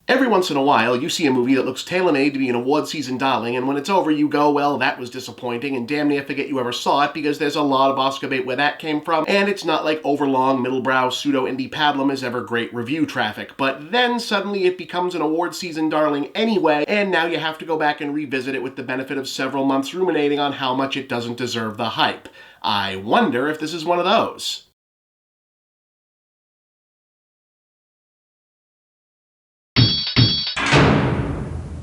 Every once in a while, you see a movie that looks tailor-made to be an award season darling, and when it's over, you go, well, that was disappointing, and damn near forget you ever saw it, because there's a lot of Oscar bait where that came from, and it's not like overlong, middlebrow, pseudo-indie pablum is ever great review traffic. But then suddenly it becomes an award season darling anyway, and now you have to go back and revisit it with the benefit of several months ruminating on how much it doesn't deserve the hype. I wonder if this is one of those.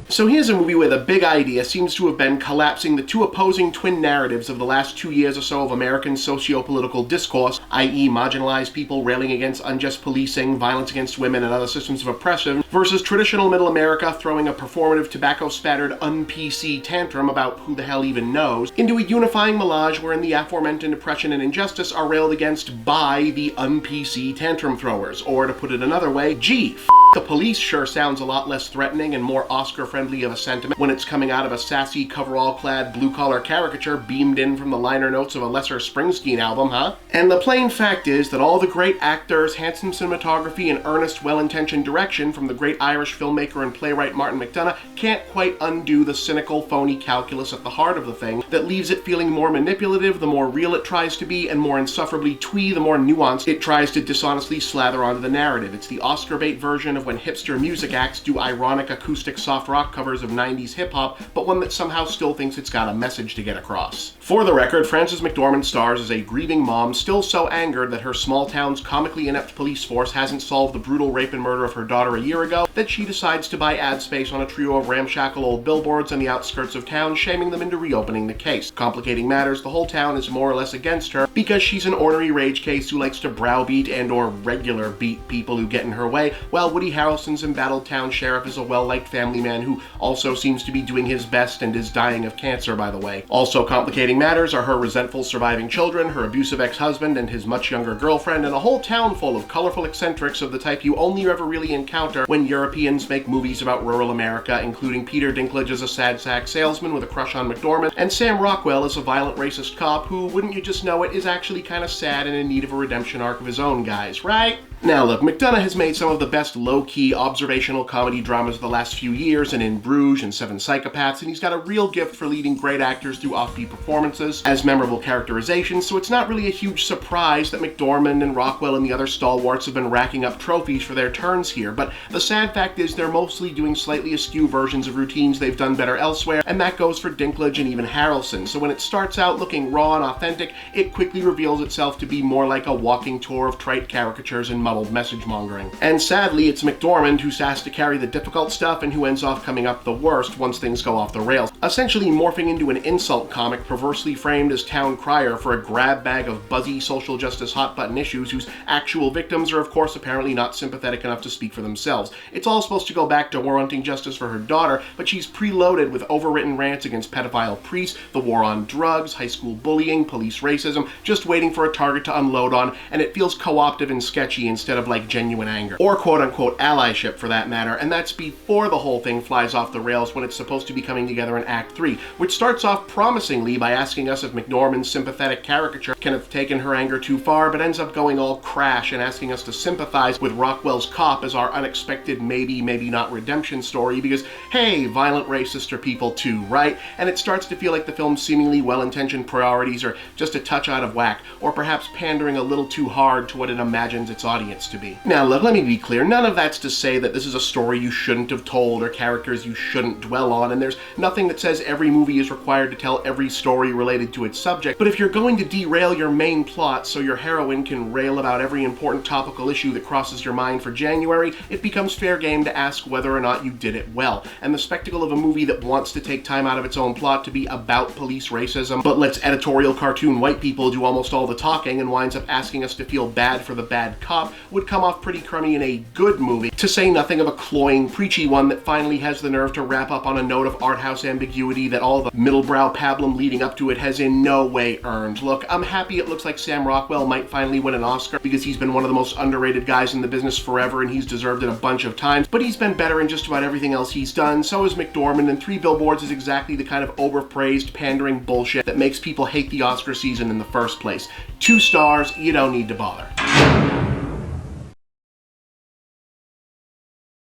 So here's a movie where the big idea seems to have been collapsing the two opposing twin narratives of the last 2 years or so of American socio-political discourse, i.e. marginalized people railing against unjust policing, violence against women, and other systems of oppression, versus traditional middle America throwing a performative, tobacco-spattered, un-PC tantrum about who the hell even knows, into a unifying melange wherein the aforementioned oppression and injustice are railed against by the un-PC tantrum throwers. Or to put it another way, gee, the police sure sounds a lot less threatening and more Oscar-friendly of a sentiment when it's coming out of a sassy, coverall-clad, blue-collar caricature beamed in from the liner notes of a lesser Springsteen album, huh? And the plain fact is that all the great actors, handsome cinematography, and earnest, well-intentioned direction from the great Irish filmmaker and playwright Martin McDonagh can't quite undo the cynical, phony calculus at the heart of the thing that leaves it feeling more manipulative the more real it tries to be, and more insufferably twee the more nuanced it tries to dishonestly slather onto the narrative. It's the Oscar bait version of when hipster music acts do ironic acoustic soft rock covers of 90s hip-hop, but one that somehow still thinks it's got a message to get across. For the record, Frances McDormand stars as a grieving mom still so angered that her small town's comically inept police force hasn't solved the brutal rape and murder of her daughter a year ago that she decides to buy ad space on a trio of ramshackle old billboards on the outskirts of town, shaming them into reopening the case. Complicating matters, the whole town is more or less against her because she's an ornery rage case who likes to browbeat and or regular beat people who get in her way, while Woody Harrelson's embattled town sheriff is a well-liked family man who also seems to be doing his best and is dying of cancer, by the way. Also complicating matters are her resentful surviving children, her abusive ex-husband and his much younger girlfriend, and a whole town full of colorful eccentrics of the type you only ever really encounter when Europeans make movies about rural America, including Peter Dinklage as a sad sack salesman with a crush on McDormand, and Sam Rockwell as a violent racist cop who, wouldn't you just know it, is actually kind of sad and in need of a redemption arc of his own, guys, right? Now look, McDonagh has made some of the best low-key observational comedy dramas of the last few years, and In Bruges and Seven Psychopaths, and he's got a real gift for leading great actors through offbeat performances as memorable characterizations, so it's not really a huge surprise that McDormand and Rockwell and the other stalwarts have been racking up trophies for their turns here, but the sad fact is they're mostly doing slightly askew versions of routines they've done better elsewhere, and that goes for Dinklage and even Harrelson, so when it starts out looking raw and authentic, it quickly reveals itself to be more like a walking tour of trite caricatures and muddled message mongering. And sadly, it's McDormand who's asked to carry the difficult stuff and who ends off coming up the worst once things go off the rails, essentially morphing into an insult comic perversely framed as town crier for a grab bag of buzzy social justice hot-button issues whose actual victims are of course apparently not sympathetic enough to speak for themselves. It's all supposed to go back to warranting justice for her daughter, but she's preloaded with overwritten rants against pedophile priests, the war on drugs, high school bullying, police racism, just waiting for a target to unload on, and it feels co-optive and sketchy instead of like genuine anger. Or quote-unquote allyship for that matter, and that's before the whole thing flies off the rails when it's supposed to be coming together in Act 3, which starts off promisingly by asking us if McDormand's sympathetic caricature can have taken her anger too far, but ends up going all crash and asking us to sympathize with Rockwell's cop as our unexpected maybe, maybe not redemption story because, hey, violent racists are people too, right? And it starts to feel like the film's seemingly well-intentioned priorities are just a touch out of whack, or perhaps pandering a little too hard to what it imagines its audience to be. Now look, let me be clear, none of that's to say that this is a story you shouldn't have told or characters you shouldn't dwell on, and there's nothing that says every movie is required to tell every story related to its subject, but if you're going to derail your main plot so your heroine can rail about every important topical issue that crosses your mind for January, it becomes fair game to ask whether or not you did it well. And the spectacle of a movie that wants to take time out of its own plot to be about police racism, but lets editorial cartoon white people do almost all the talking and winds up asking us to feel bad for the bad cop, would come off pretty crummy in a good movie, to say nothing of a cloying, preachy one that finally has the nerve to wrap up on a note of art house ambiguity that all the middlebrow pablum leading up to it has in no way earned. Look, I'm happy it looks like Sam Rockwell might finally win an Oscar because he's been one of the most underrated guys in the business forever and he's deserved it a bunch of times, but he's been better in just about everything else he's done. So is McDormand, and Three Billboards is exactly the kind of overpraised, pandering bullshit that makes people hate the Oscar season in the first place. 2 stars, you don't need to bother.